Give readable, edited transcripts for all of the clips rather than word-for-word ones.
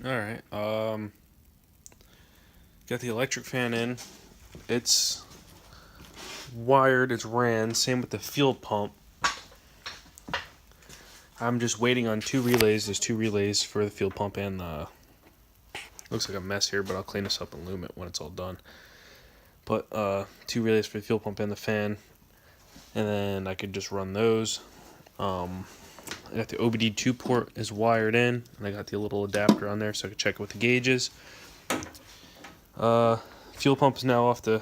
Alright, got the electric fan in. It's wired, it's ran, same with the fuel pump. I'm just waiting on two relays. There's two relays for the fuel pump and the... Looks like a mess here, but I'll clean this up and loom it when it's all done. But two relays for the fuel pump and the fan, and then I could just run those. I got the OBD2 port is wired in, and I got the little adapter on there so I can check it with the gauges. Fuel pump is now off the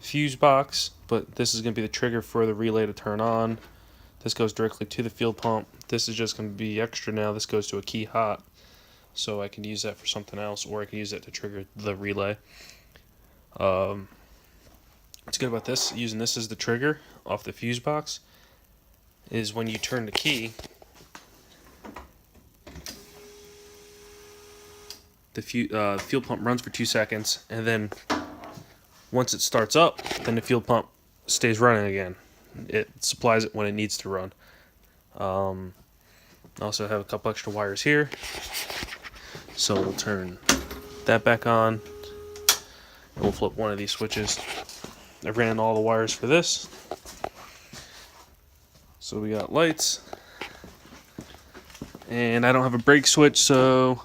fuse box, but this is going to be the trigger for the relay to turn on. This goes directly to the fuel pump. This is just going to be extra now. This goes to a key hot, so I can use that for something else, or I can use that to trigger the relay. What's good about this, using this as the trigger off the fuse box, is when you turn the key, the fuel pump runs for 2 seconds, and then once it starts up, then the fuel pump stays running again. It supplies it when it needs to run. I also have a couple extra wires here, so we'll turn that back on, and we'll flip one of these switches. I ran all the wires for this. So we got lights, and I don't have a brake switch, so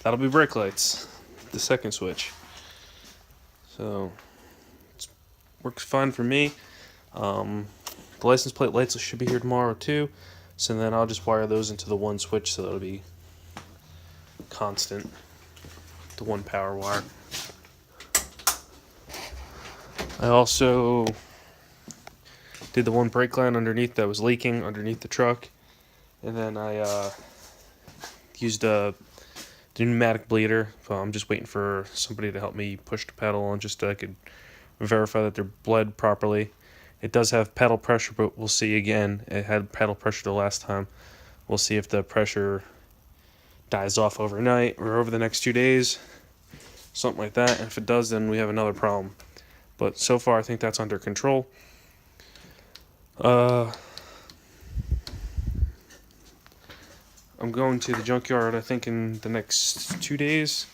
that'll be brake lights, the second switch. So it works fine for me. The license plate lights should be here tomorrow too, so then I'll just wire those into the one switch, so that'll be constant, the one power wire. I also did the one brake line underneath that was leaking underneath the truck, and then I used a pneumatic bleeder. I'm just waiting for somebody to help me push the pedal and just so I could verify that they're bled properly. It does have pedal pressure, but we'll see again. It had pedal pressure the last time. We'll see if the pressure dies off overnight or over the next 2 days, something like that. And if it does, then we have another problem. But so far, I think that's under control. I'm going to the junkyard, I think, in the next 2 days.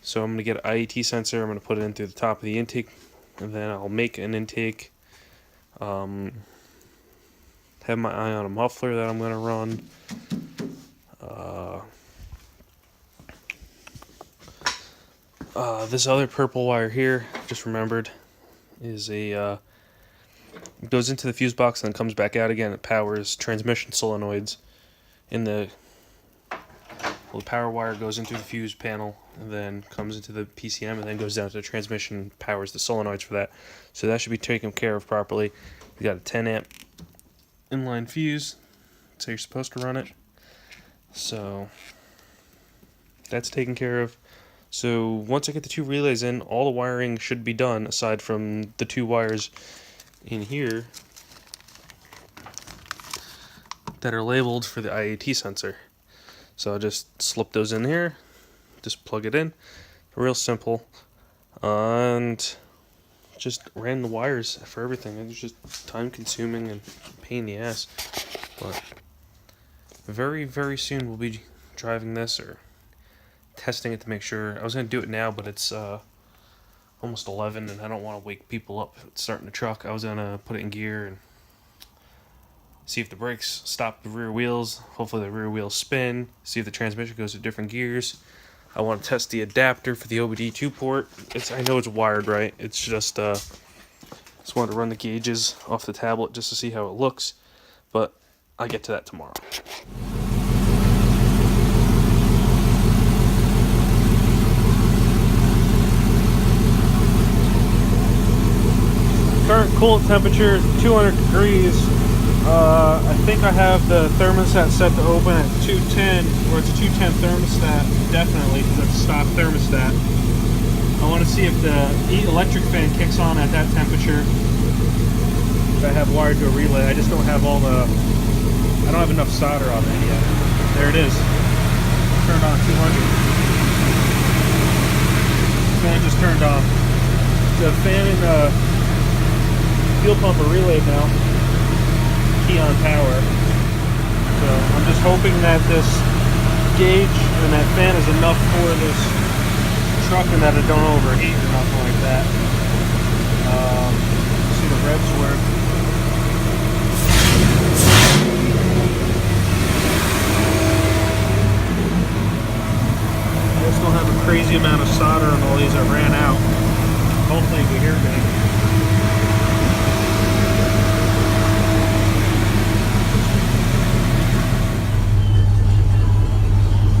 So I'm going to get an IET sensor. I'm going to put it in through the top of the intake, and then I'll make an intake. Have my eye on a muffler that I'm going to run. This other purple wire here, just remembered, is a it goes into the fuse box and then comes back out again. It powers transmission solenoids. The power wire goes into the fuse panel and then comes into the PCM and then goes down to the transmission, powers the solenoids for that. So that should be taken care of properly. You got a 10 amp inline fuse, so you're supposed to run it. So that's taken care of. So once I get the two relays in, all the wiring should be done aside from the two wires in here that are labeled for the IAT sensor. So I'll just slip those in here, just plug it in, real simple, and just ran the wires for everything. It was just time consuming and pain in the ass, but very, very soon we'll be driving this or testing it to make sure. I was going to do it now, but it's almost 11 and I don't want to wake people up starting the truck. I was going to put it in gear and see if the brakes stop the rear wheels. Hopefully the rear wheels spin. See if the transmission goes to different gears. I want to test the adapter for the OBD2 port. I know it's wired right. It's just wanted to run the gauges off the tablet just to see how it looks. But I'll get to that tomorrow. Current coolant temperature is 200 degrees. I think I have the thermostat set to open at 210, or it's a 210 thermostat, definitely, because it's a stock thermostat. I want to see if the electric fan kicks on at that temperature. I have wired to a relay. I just don't have I don't have enough solder on it yet. There it is. Turned on 200. Fan just turned off. The fan in the fuel pump are relayed now. Key on power. So I'm just hoping that this gauge and that fan is enough for this truck and that it don't overheat or nothing like that. See the revs work. I still have a crazy amount of solder on all these that ran out. Hopefully you can hear me.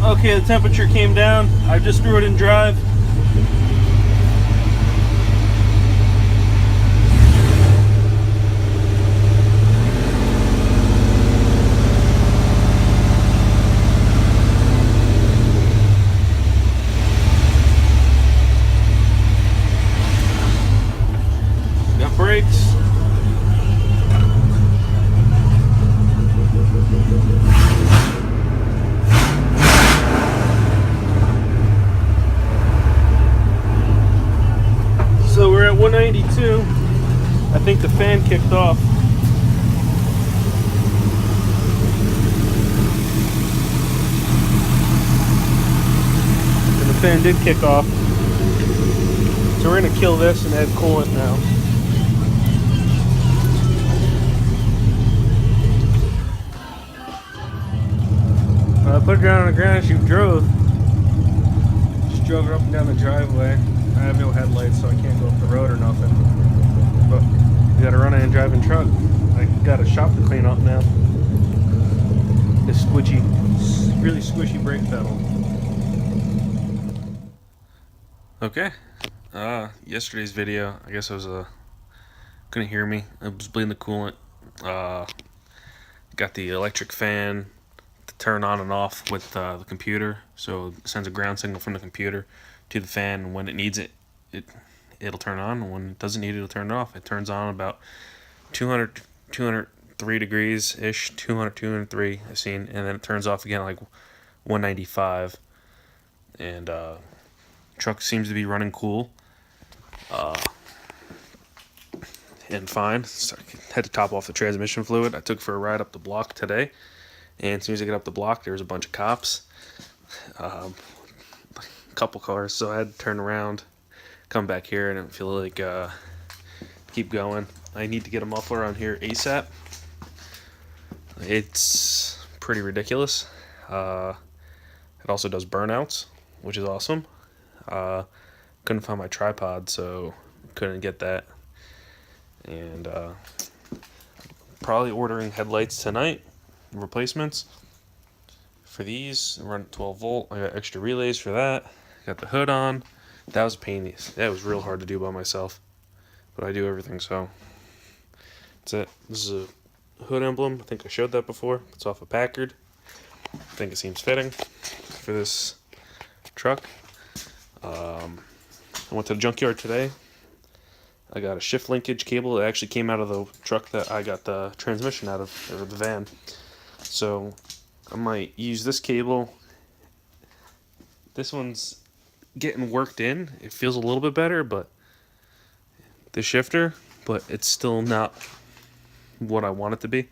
Okay, the temperature came down. I just threw it in drive. Got brakes. So we're at 192. I think the fan kicked off. And the fan did kick off. So we're gonna kill this and add coolant now. I put it down on the ground as you drove. Just drove it up and down the driveway. I have no headlights, so I can't go up the road or nothing. But you gotta run in and drive in truck. I got a shop to clean up now. This squishy, really squishy brake pedal. Okay. Yesterday's video, I guess I was couldn't hear me. I was bleeding the coolant. Got the electric fan to turn on and off with the computer, so it sends a ground signal from the computer to the fan. When it needs it, it'll turn on. When it doesn't need it, it'll turn it off. It turns on about 203 degrees ish, 203 I've seen, and then it turns off again like 195. And truck seems to be running cool and fine. So I had to top off the transmission fluid. I took for a ride up the block today, and as soon as I get up the block, there was a bunch of cops. Couple cars, so I had to turn around, come back here, and I feel like keep going. I need to get a muffler on here ASAP. It's pretty ridiculous. It also does burnouts, which is awesome. Couldn't find my tripod, so couldn't get that. And probably ordering headlights tonight, replacements for these. I run 12 volt. I got extra relays for that. Got the hood on. That was a pain. That was real hard to do by myself, but I do everything, so that's it. This is a hood emblem. I think I showed that before. It's off a Packard. I think it seems fitting for this truck. I went to the junkyard today. I got a shift linkage cable that actually came out of the truck that I got the transmission out of, or the van. So I might use this cable. This one's getting worked in. It feels a little bit better, but the shifter, but it's still not what I want it to be.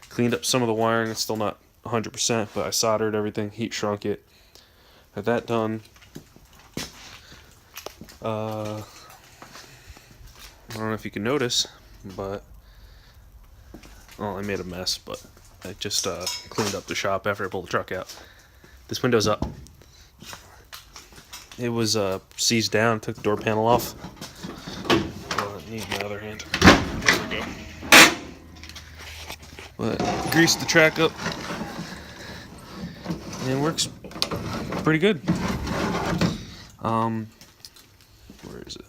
Cleaned up some of the wiring. It's still not 100%, but I soldered everything, heat shrunk it. Got that done. I don't know if you can notice, but well, I made a mess, but I just cleaned up the shop after I pulled the truck out. This window's up. It was seized down. Took the door panel off. I need my other hand. There we go. But greased the track up, and it works pretty good. Where is it?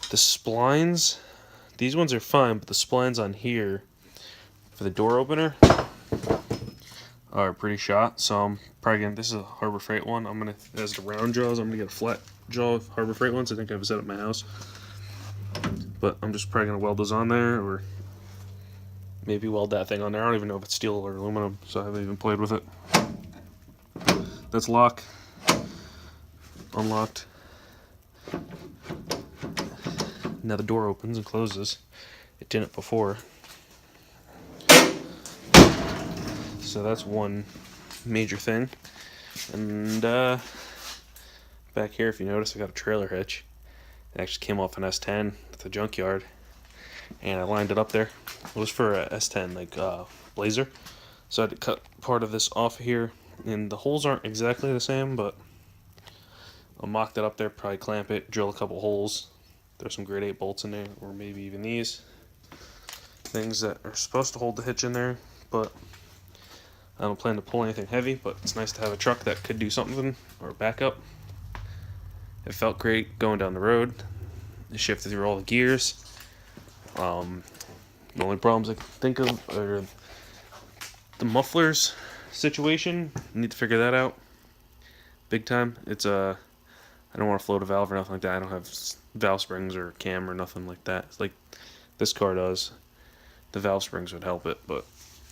The splines. These ones are fine, but the splines on here for the door opener are pretty shot. So I'm probably gonna. This is a Harbor Freight one. I'm gonna, as the round jaws, I'm gonna get a flat jaw of Harbor Freight ones. I think I have a set at my house, but I'm just probably gonna weld those on there, or maybe weld that thing on there. I don't even know if it's steel or aluminum, so I haven't even played with it. That's lock. Unlocked. Now the door opens and closes. It didn't before. So that's one major thing. And back here, if you notice, I got a trailer hitch. It actually came off an S10 at the junkyard, and I lined it up there. It was for a S10 like Blazer, so I had to cut part of this off here, and the holes aren't exactly the same, but I'll mock that up there, probably clamp it, drill a couple holes, throw some grade 8 bolts in there, or maybe even these things that are supposed to hold the hitch in there, but I don't plan to pull anything heavy. But it's nice to have a truck that could do something, or backup. It felt great going down the road. It shifted through all the gears. The only problems I can think of are the mufflers situation. Need to figure that out big time. It's I don't want to float a valve or nothing like that. I don't have valve springs or cam or nothing like that. It's like this car does. The valve springs would help it, but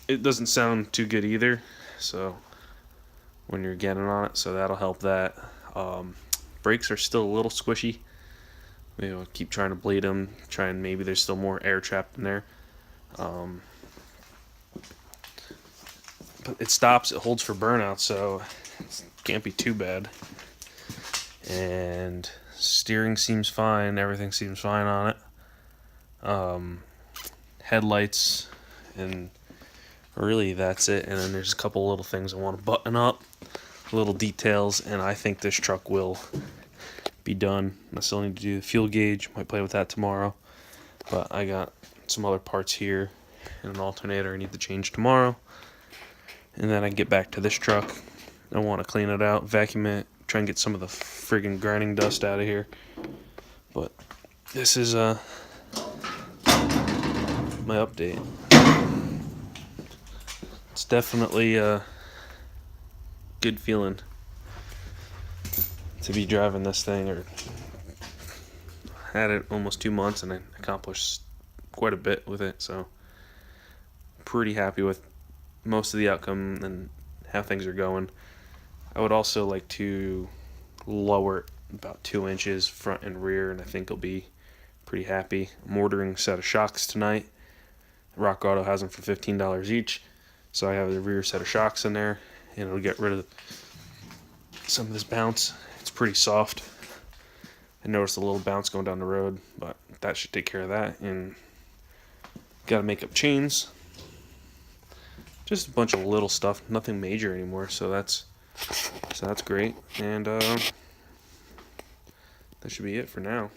it doesn't sound too good either. So when you're getting on it, so that'll help that. Brakes are still a little squishy. You know, keep trying to bleed them. Maybe there's still more air trapped in there. But it stops. It holds for burnout, so it can't be too bad. And steering seems fine. Everything seems fine on it. Headlights, and really that's it. And then there's a couple little things I want to button up, little details, and I think this truck will be done. I still need to do the fuel gauge. Might play with that tomorrow, but I got some other parts here and an alternator I need to change tomorrow, and then I get back to this truck. I want to clean it out, vacuum it, try and get some of the friggin' grinding dust out of here. But this is my update. It's definitely a good feeling to be driving this thing. Or had it almost 2 months and I accomplished quite a bit with it, so pretty happy with most of the outcome and how things are going. I would also like to lower it about 2 inches front and rear, and I think I'll be pretty happy. I'm ordering a set of shocks tonight. Rock Auto has them for $15 each, so I have the rear set of shocks in there, and it'll get rid of some of this bounce. It's pretty soft. I noticed a little bounce going down the road, but that should take care of that. And got to make up chains. Just a bunch of little stuff, nothing major anymore. So that's great. And that should be it for now.